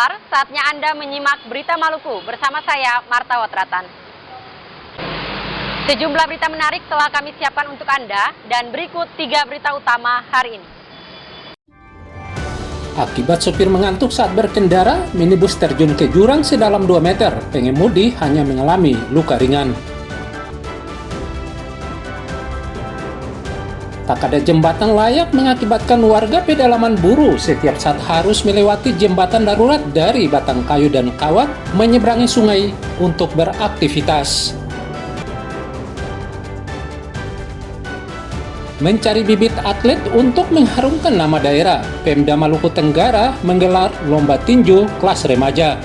Bilar, saatnya Anda menyimak Berita Maluku bersama saya, Marta Watratan. Sejumlah berita menarik telah kami siapkan untuk Anda, dan berikut 3 berita utama hari ini. Akibat sopir mengantuk saat berkendara, minibus terjun ke jurang sedalam 2 meter. Pengemudi hanya mengalami luka ringan. Tak ada jembatan layak mengakibatkan warga pedalaman Buru setiap saat harus melewati jembatan darurat dari batang kayu dan kawat menyeberangi sungai untuk beraktivitas. Mencari bibit atlet untuk mengharumkan nama daerah, Pemda Maluku Tenggara menggelar lomba tinju kelas remaja.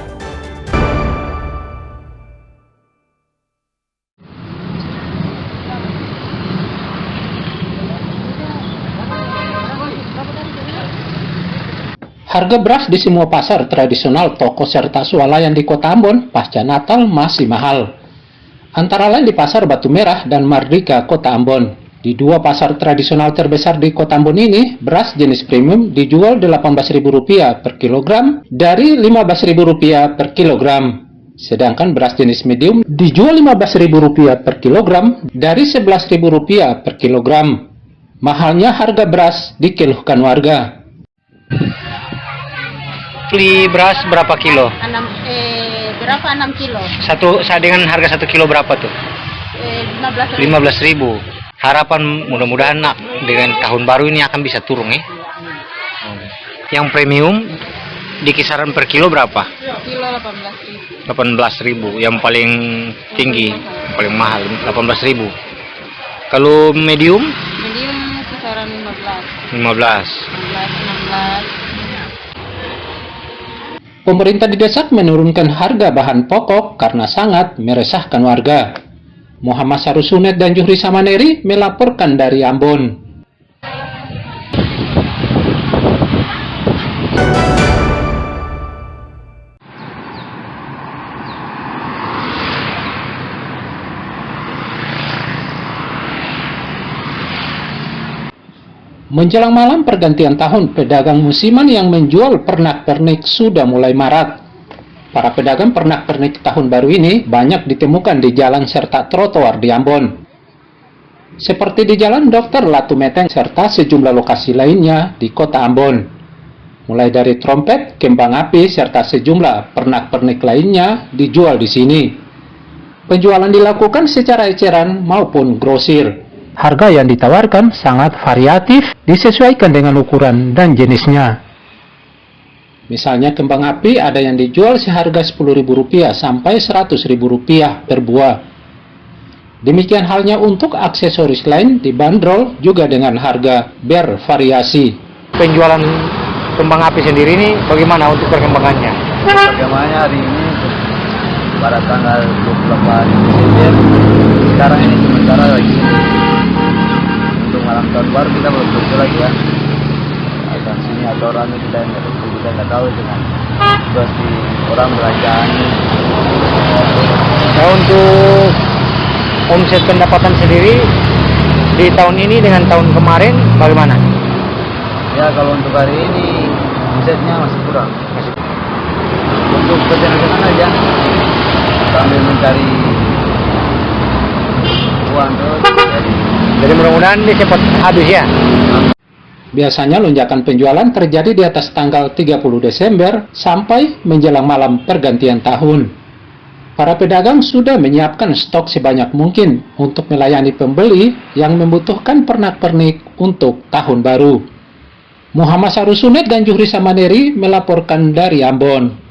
Harga beras di semua pasar tradisional, toko serta swalayan di Kota Ambon pasca Natal masih mahal. Antara lain di Pasar Batu Merah dan Mardika, Kota Ambon. Di 2 pasar tradisional terbesar di Kota Ambon ini, beras jenis premium dijual Rp18.000 per kilogram dari Rp15.000 per kilogram. Sedangkan beras jenis medium dijual Rp15.000 per kilogram dari Rp11.000 per kilogram. Mahalnya harga beras dikeluhkan warga. Beli beras berapa kilo? 6 kilo. Dengan harga 1 kilo berapa tuh? 15.000. Harapan mudah-mudahan dengan tahun baru ini akan bisa turun ya. Yang premium di kisaran per kilo berapa? Kilo 18.000. Yang paling tinggi, paling mahal 18.000. Kalau medium? Medium kisaran 15. 16. Pemerintah didesak menurunkan harga bahan pokok karena sangat meresahkan warga. Muhammad Sarusunet dan Juhri Samaneri melaporkan dari Ambon. Menjelang malam pergantian tahun, pedagang musiman yang menjual pernak-pernik sudah mulai marak. Para pedagang pernak-pernik tahun baru ini banyak ditemukan di jalan serta trotoar di Ambon. Seperti di Jalan Dr. Latumeteng serta sejumlah lokasi lainnya di Kota Ambon. Mulai dari trompet, kembang api, serta sejumlah pernak-pernik lainnya dijual di sini. Penjualan dilakukan secara eceran maupun grosir. Harga yang ditawarkan sangat variatif, disesuaikan dengan ukuran dan jenisnya. Misalnya kembang api ada yang dijual seharga Rp10.000 sampai Rp100.000 per buah. Demikian halnya untuk aksesoris lain dibanderol juga dengan harga bervariasi. Penjualan kembang api sendiri ini bagaimana untuk perkembangannya? Perkembangannya hari ini pada tanggal 28 Desember. Sekarang ini sementara lagi untuk malam tahun baru kita belum tentu lagi ya. Akan sini atau orang kita nggak tahu dengan situasi orang belanjaan. Nah, untuk omset pendapatan sendiri di tahun ini dengan tahun kemarin bagaimana? Ya kalau untuk hari ini omsetnya masih kurang. Untuk kerjaan aja sambil mencari uang terus. Jadi mudah-mudahan ini cepat habis ya. Biasanya lonjakan penjualan terjadi di atas tanggal 30 Desember sampai menjelang malam pergantian tahun. Para pedagang sudah menyiapkan stok sebanyak mungkin untuk melayani pembeli yang membutuhkan pernak-pernik untuk tahun baru. Muhammad Sarusunet dan Juhri Samaneri melaporkan dari Ambon.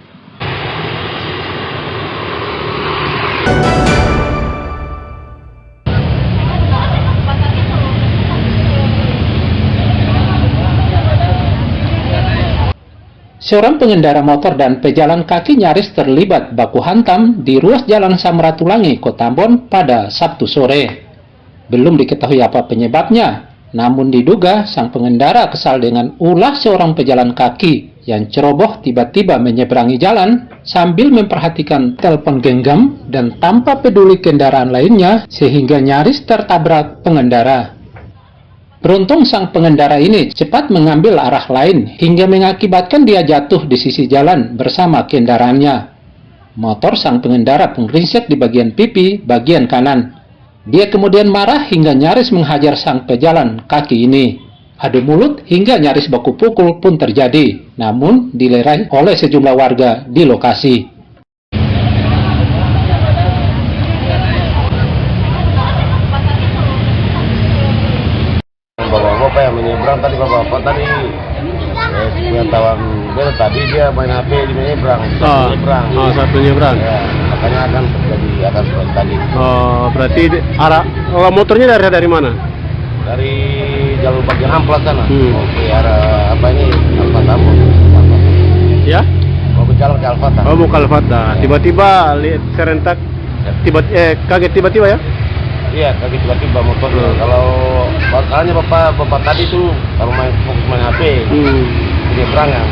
Seorang pengendara motor dan pejalan kaki nyaris terlibat baku hantam di ruas Jalan Samratulangi, Kota Ambon pada Sabtu sore. Belum diketahui apa penyebabnya, namun diduga sang pengendara kesal dengan ulah seorang pejalan kaki yang ceroboh tiba-tiba menyeberangi jalan sambil memperhatikan telepon genggam dan tanpa peduli kendaraan lainnya sehingga nyaris tertabrak pengendara. Beruntung sang pengendara ini cepat mengambil arah lain hingga mengakibatkan dia jatuh di sisi jalan bersama kendaraannya. Motor sang pengendara pengringsek di bagian pipi bagian kanan. Dia kemudian marah hingga nyaris menghajar sang pejalan kaki ini. Adu mulut hingga nyaris baku pukul pun terjadi, namun dilerai oleh sejumlah warga di lokasi. Bapak-bapak yang menyeberang tadi, bapak-bapak tadi pengetahuan beda tadi dia main HP di menyeberang, menyeberang. Oh, satu nyebrang. Ya, makanya akan terjadi seperti tadi. Oh, berarti motornya dari mana? Dari jalur bagian amplas sana, mau ke arah Alfata, Ya? mau ke jalan ke Alfata. Oh, mau ke Alfata. Tiba-tiba lihat serentak, kaget tiba-tiba ya? Iya, kaget tiba-tiba motornya. Kalau masalahnya bapak tadi tuh kalau fokus main HP, penyeberangan.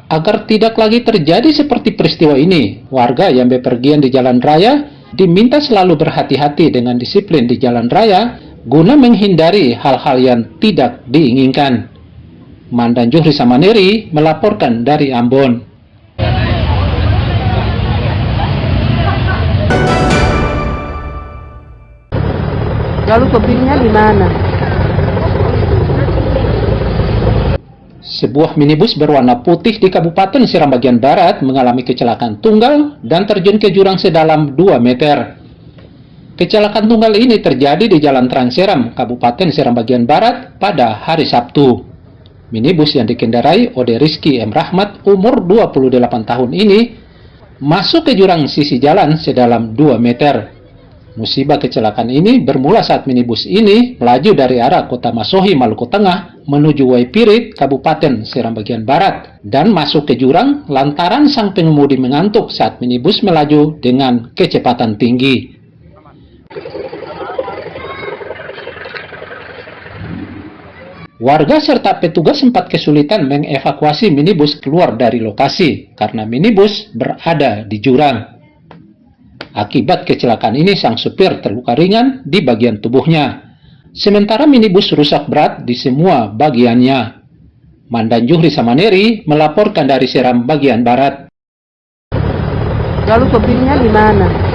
Agar tidak lagi terjadi seperti peristiwa ini, warga yang bepergian di jalan raya diminta selalu berhati-hati dengan disiplin di jalan raya guna menghindari hal-hal yang tidak diinginkan. Mandan Juhri Samaneri melaporkan dari Ambon. Lalu sopirnya di mana? Sebuah minibus berwarna putih di Kabupaten Seram bagian Barat mengalami kecelakaan tunggal dan terjun ke jurang sedalam 2 meter. Kecelakaan tunggal ini terjadi di Jalan Trans Seram, Kabupaten Seram bagian Barat pada hari Sabtu. Minibus yang dikendarai oleh Rizky M. Rahmat umur 28 tahun ini masuk ke jurang sisi jalan sedalam 2 meter. Musibah kecelakaan ini bermula saat minibus ini melaju dari arah Kota Masohi, Maluku Tengah menuju Waipirit, Kabupaten Seram bagian Barat dan masuk ke jurang lantaran sang pengemudi mengantuk saat minibus melaju dengan kecepatan tinggi. Warga serta petugas sempat kesulitan mengevakuasi minibus keluar dari lokasi karena minibus berada di jurang. Akibat kecelakaan ini sang supir terluka ringan di bagian tubuhnya, sementara minibus rusak berat di semua bagiannya. Mandan Juhri Samaneri melaporkan dari Seram bagian Barat. Lalu sopirnya di mana?